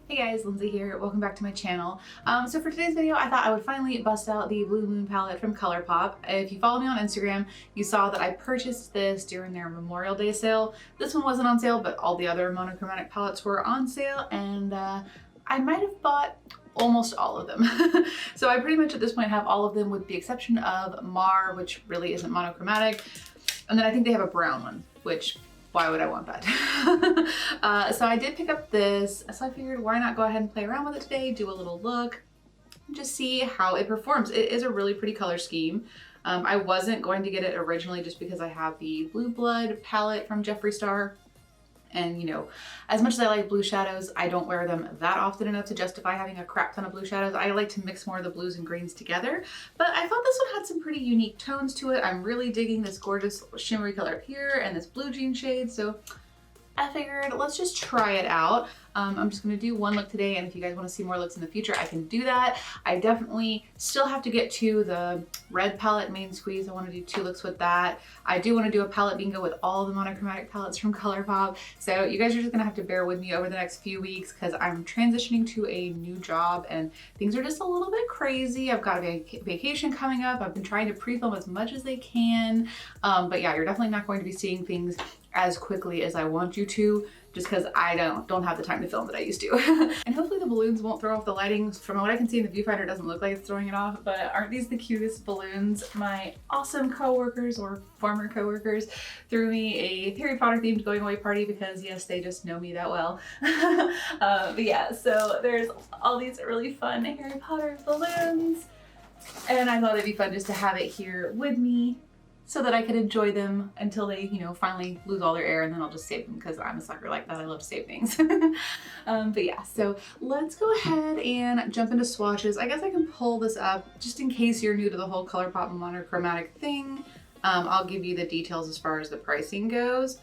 Hey guys, Lindsay here. Welcome back to my channel. So for today's video, I thought I would finally bust out the Blue Moon palette from ColourPop. If you follow me on Instagram, you saw that I purchased this during their Memorial Day sale. This one wasn't on sale, but all the other monochromatic palettes were on sale, and I might have bought almost all of them. So I pretty much at this point have all of them with the exception of Mar, which really isn't monochromatic. And then I think they have a brown one, which why would I want that? So I did pick up this, so I figured why not go ahead and play around with it today, do a little look, and just see how it performs. It is a really pretty color scheme. I wasn't going to get it originally just because I have the Blue Blood palette from Jeffree Star. And you know, as much as I like blue shadows, I don't wear them that often enough to justify having a crap ton of blue shadows. I like to mix more of the blues and greens together, but I thought this one had some pretty unique tones to it. I'm really digging this gorgeous shimmery color up here and this blue jean shade, so I figured let's just try it out. I'm just gonna do one look today, and if you guys wanna see more looks in the future, I can do that. I definitely still have to get to the red palette main squeeze. I wanna do 2 looks with that. I do wanna do a palette bingo with all the monochromatic palettes from ColourPop. So you guys are just gonna have to bear with me over the next few weeks because I'm transitioning to a new job and things are just a little bit crazy. I've got a vacation coming up. I've been trying to pre-film as much as they can. But yeah, you're definitely not going to be seeing things as quickly as I want you to, just because I don't have the time to film that I used to. And hopefully the balloons won't throw off the lighting. From what I can see in the viewfinder, it doesn't look like it's throwing it off, but aren't these the cutest balloons? My awesome coworkers or former coworkers threw me a Harry Potter themed going away party because yes, they just know me that well. But yeah, so there's all these really fun Harry Potter balloons, and I thought it'd be fun just to have it here with me so that I could enjoy them until they, you know, finally lose all their air, and then I'll just save them because I'm a sucker like that. I love to save things. But yeah, so let's go ahead and jump into swatches. I guess I can pull this up just in case you're new to the whole ColourPop monochromatic thing. I'll give you the details as far as the pricing goes.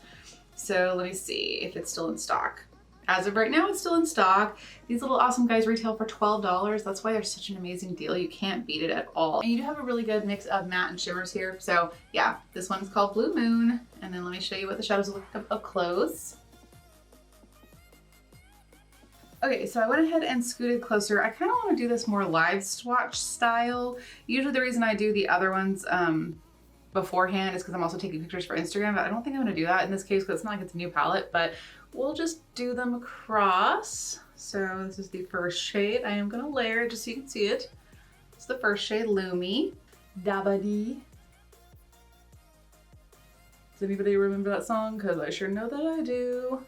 So let me see if it's still in stock. As of right now, it's still in stock. These little awesome guys retail for $12. That's why they're such an amazing deal. You can't beat it at all. And you do have a really good mix of matte and shimmers here. So yeah, this one's called Blue Moon. And then let me show you what the shadows look like up close. Okay, so I went ahead and scooted closer. I kind of want to do this more live swatch style. Usually the reason I do the other ones beforehand is because I'm also taking pictures for Instagram, but I don't think I'm going to do that in this case because it's not like it's a new palette, but we'll just do them across. So this is the first shade. I am going to layer it just so you can see it. It's the first shade, Lumi. Dabadi. Does anybody remember that song? Because I sure know that I do.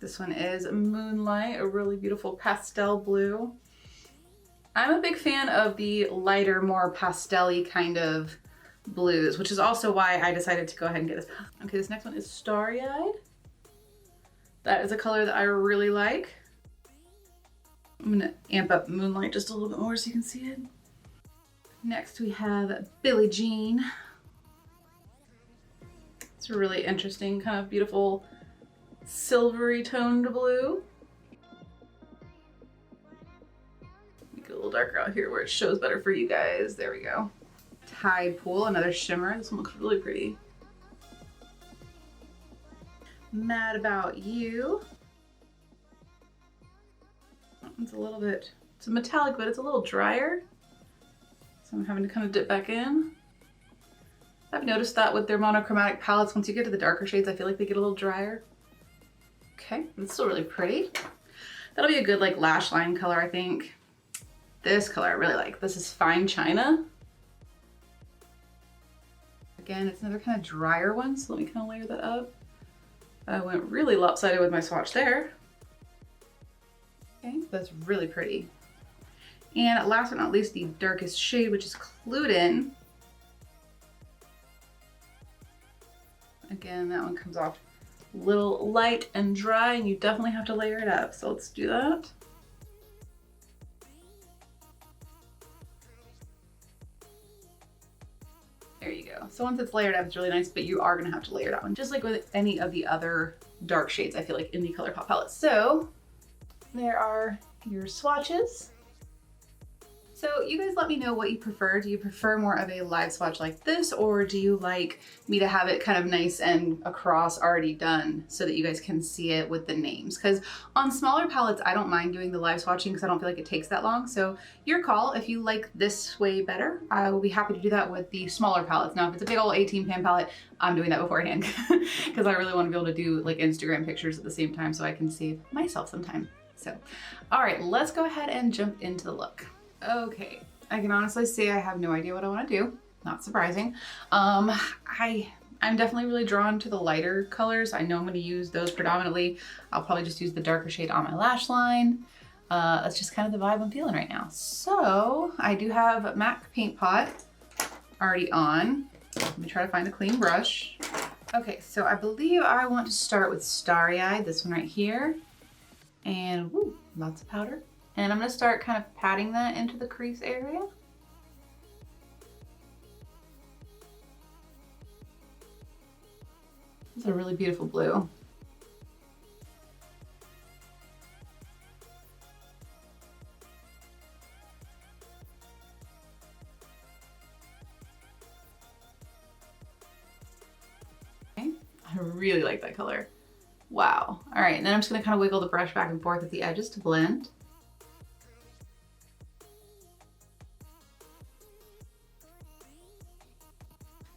This one is Moonlight, a really beautiful pastel blue. I'm a big fan of the lighter, more pastel-y kind of blues, which is also why I decided to go ahead and get this. Okay, this next one is Starry Eyed. That is a color that I really like. I'm gonna amp up Moonlight just a little bit more so you can see it. Next we have Billie Jean. It's a really interesting, kind of beautiful silvery toned blue. Make it a little darker out here where it shows better for you guys. There we go. Tide Pool, another shimmer. This one looks really pretty. Mad About You. That one's a little bit, it's a metallic, but it's a little drier. So I'm having to kind of dip back in. I've noticed that with their monochromatic palettes, once you get to the darker shades, I feel like they get a little drier. Okay, it's still really pretty. That'll be a good like lash line color, I think. This color I really like. This is Fine China. Again, it's another kind of drier one, so let me kind of layer that up. I went really lopsided with my swatch there. Okay, that's really pretty. And last but not least, the darkest shade, which is Clued In. Again, that one comes off a little light and dry, and you definitely have to layer it up. So let's do that. There you go. So once it's layered up, it's really nice, but you are gonna have to layer that one, just like with any of the other dark shades, I feel like, in the ColourPop palette. So there are your swatches. So you guys let me know what you prefer. Do you prefer more of a live swatch like this, or do you like me to have it kind of nice and across already done so that you guys can see it with the names? Because on smaller palettes, I don't mind doing the live swatching because I don't feel like it takes that long. So your call. If you like this way better, I will be happy to do that with the smaller palettes. Now, if it's a big old 18 pan palette, I'm doing that beforehand because I really want to be able to do like Instagram pictures at the same time so I can save myself some time. So, all right, let's go ahead and jump into the look. Okay, I can honestly say I have no idea what I want to do. Not surprising. I'm definitely really drawn to the lighter colors. I know I'm going to use those predominantly. I'll probably just use the darker shade on my lash line. That's just kind of the vibe I'm feeling right now. So I do have MAC Paint Pot already on. Let me try to find a clean brush. Okay, so I believe I want to start with Starry Eyed, this one right here. And woo, lots of powder. And I'm gonna start kind of patting that into the crease area. It's a really beautiful blue. Okay, I really like that color. Wow. All right, and then I'm just gonna kind of wiggle the brush back and forth at the edges to blend.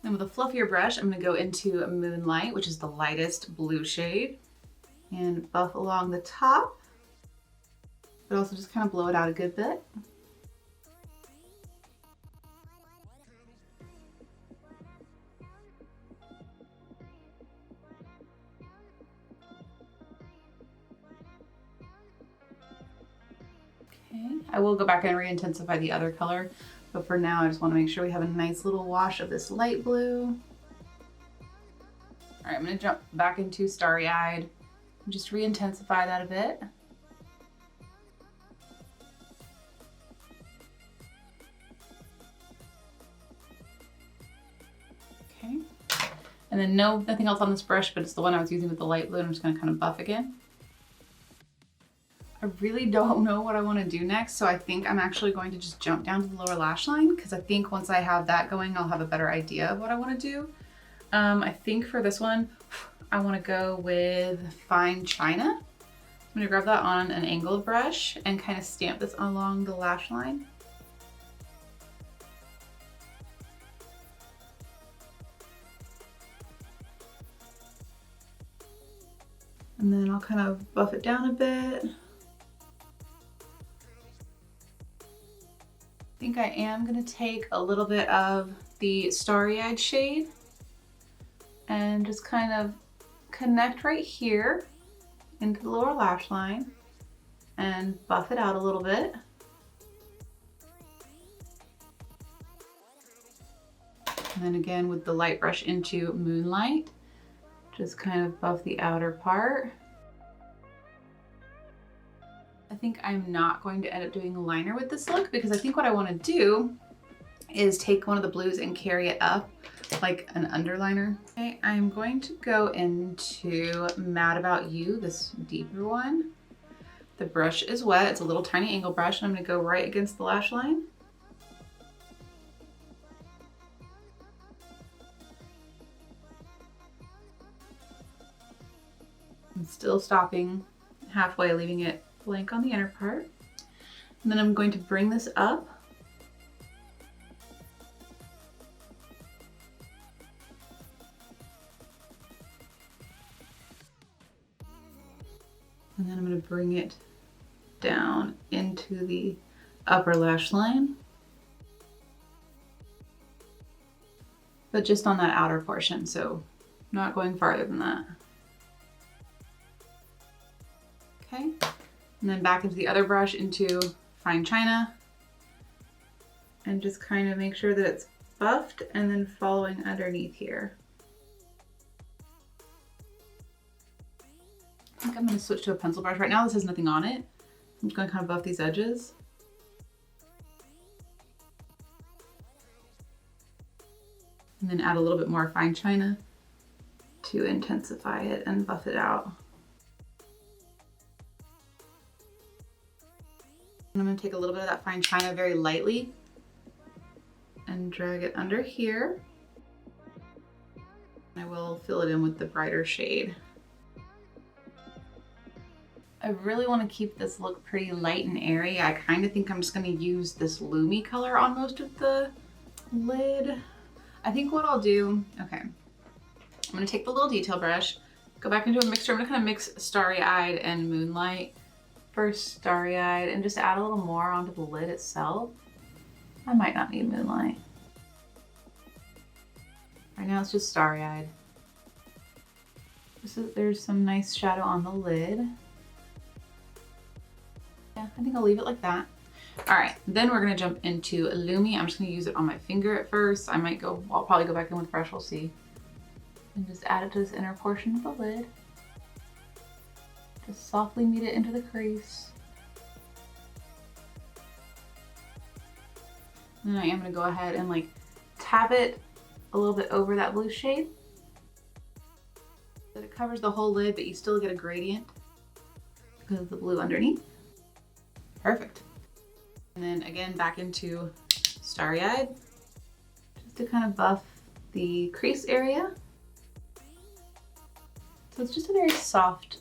Then with a fluffier brush, I'm gonna go into Moonlight, which is the lightest blue shade, and buff along the top, but also just kind of blow it out a good bit. Okay, I will go back and re-intensify the other color, but for now I just want to make sure we have a nice little wash of this light blue. All right, I'm going to jump back into Starry Eyed and just re-intensify that a bit. Okay, and then nothing else on this brush, but it's the one I was using with the light blue, and I'm just going to kind of buff again. I really don't know what I want to do next, so I think I'm actually going to just jump down to the lower lash line because I think once I have that going, I'll have a better idea of what I want to do. I think for this one, I want to go with Fine China. I'm going to grab that on an angled brush and kind of stamp this along the lash line. And then I'll kind of buff it down a bit. I think I am going to take a little bit of the Starry Eyed shade and just kind of connect right here into the lower lash line and buff it out a little bit. And then again with the light brush into Moonlight, just kind of buff the outer part. I think I'm not going to end up doing a liner with this look because I think what I want to do is take one of the blues and carry it up like an underliner. Okay, I'm going to go into Mad About You, this deeper one. The brush is wet, it's a little tiny angle brush, and I'm going to go right against the lash line. I'm still stopping halfway, leaving it blank on the inner part. And then I'm going to bring this up. And then I'm going to bring it down into the upper lash line. But just on that outer portion, so not going farther than that. Okay. And then back into the other brush into Fine China and just kind of make sure that it's buffed and then following underneath here. I think I'm going to switch to a pencil brush. Right now this has nothing on it. I'm just going to kind of buff these edges. And then add a little bit more Fine China to intensify it and buff it out. And I'm gonna take a little bit of that fine china very lightly and drag it under here. I will fill it in with the brighter shade. I really want to keep this look pretty light and airy. I kind of think I'm just going to use this Lumi color on most of the lid. I think what I'll do, okay, I'm going to take the little detail brush, go back into a mixer. I'm going to kind of mix Starry Eyed and Moonlight. First Starry Eyed, and just add a little more onto the lid itself. I might not need Moonlight. Right now it's just Starry Eyed. There's some nice shadow on the lid. Yeah, I think I'll leave it like that. All right, then we're gonna jump into Lumi. I'm just gonna use it on my finger at first. I'll probably go back in with brush, we'll see. And just add it to this inner portion of the lid. Just softly meet it into the crease. And then I am gonna go ahead and like tap it a little bit over that blue shade. So that it covers the whole lid, but you still get a gradient because of the blue underneath. Perfect. And then again, back into Starry Eyed, just to kind of buff the crease area. So it's just a very soft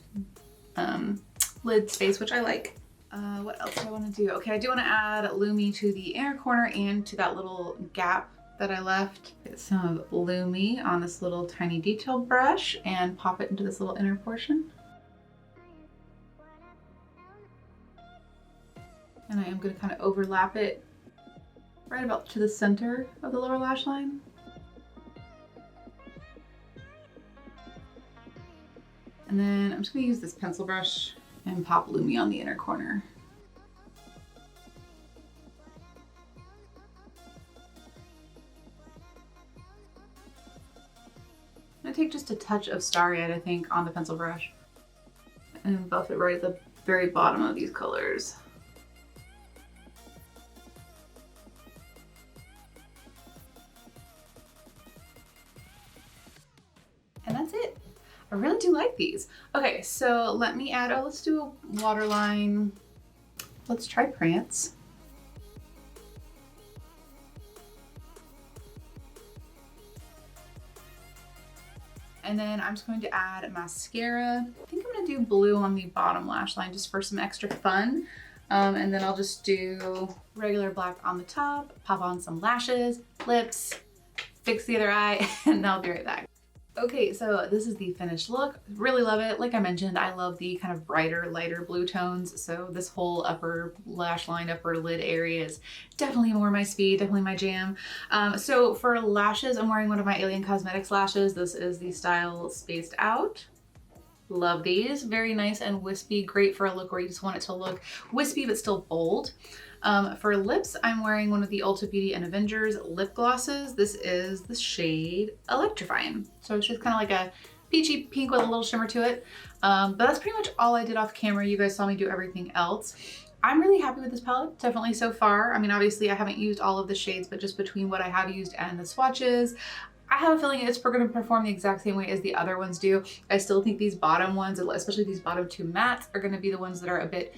lid space, which I like. What else do I want to do? Okay, I do want to add Lumi to the inner corner and to that little gap that I left. Get some of Lumi on this little tiny detail brush and pop it into this little inner portion. And I am going to kind of overlap it right about to the center of the lower lash line. And then I'm just going to use this pencil brush and pop Lumi on the inner corner. I'm going to take just a touch of Starry Eyed, I think, on the pencil brush and buff it right at the very bottom of these colors. And that's it. I really do like these. Okay, so let me add, let's do a waterline. Let's try Prance. And then I'm just going to add mascara. I think I'm gonna do blue on the bottom lash line just for some extra fun. And then I'll just do regular black on the top, pop on some lashes, lips, fix the other eye, and I'll be right back. Okay, so this is the finished look. Really love it. Like I mentioned, I love the kind of brighter, lighter blue tones. So this whole upper lash line, upper lid area is definitely more my speed, definitely my jam. So for lashes, I'm wearing one of my Alien Cosmetics lashes. This is the style Spaced Out. Love these. Very nice and wispy. Great for a look where you just want it to look wispy but still bold. For lips, I'm wearing one of the Ulta Beauty and Avengers lip glosses. This is the shade Electrifying. So it's just kind of like a peachy pink with a little shimmer to it. But that's pretty much all I did off camera. You guys saw me do everything else. I'm really happy with this palette, definitely so far. I mean, obviously I haven't used all of the shades, but just between what I have used and the swatches, I have a feeling it's going to perform the exact same way as the other ones do. I still think these bottom ones, especially these bottom two mattes, are going to be the ones that are a bit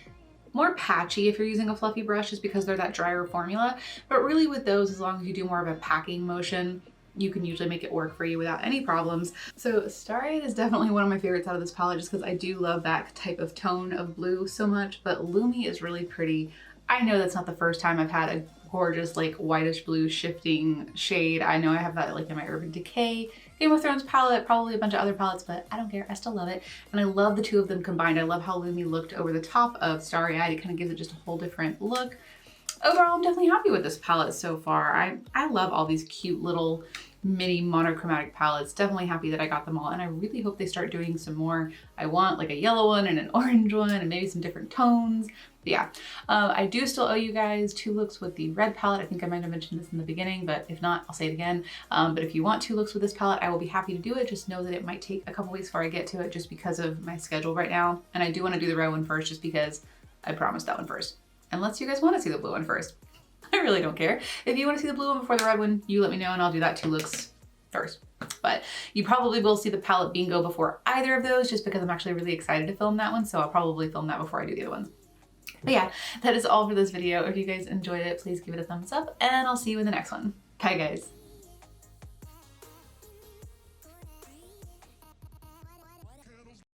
more patchy if you're using a fluffy brush, just because they're that drier formula. But really with those, as long as you do more of a packing motion, you can usually make it work for you without any problems. So Starry Eyed is definitely one of my favorites out of this palette, just because I do love that type of tone of blue so much. But Lumi is really pretty. I know that's not the first time I've had a gorgeous like whitish blue shifting shade. I know I have that like in my Urban Decay Game of Thrones palette, probably a bunch of other palettes, but I don't care, I still love it. And I love the two of them combined. I love how Lumi looked over the top of Starry Eyed. It kind of gives it just a whole different look. Overall, I'm definitely happy with this palette so far. I love all these cute little mini monochromatic palettes. Definitely happy that I got them all, and I really hope they start doing some more. I want like a yellow one and an orange one and maybe some different tones. But yeah, I do still owe you guys 2 looks with the red palette. I think I might have mentioned this in the beginning, but if not, I'll say it again. But if you want 2 looks with this palette, I will be happy to do it. Just know that it might take a couple weeks before I get to it just because of my schedule right now. And I do want to do the red one first just because I promised that one first. Unless you guys want to see the blue one first. I really don't care. If you want to see the blue one before the red one, you let me know and I'll do that 2 looks first. But you probably will see the palette bingo before either of those just because I'm actually really excited to film that one. So I'll probably film that before I do the other ones. But yeah, that is all for this video. If you guys enjoyed it, please give it a thumbs up and I'll see you in the next one. Bye guys.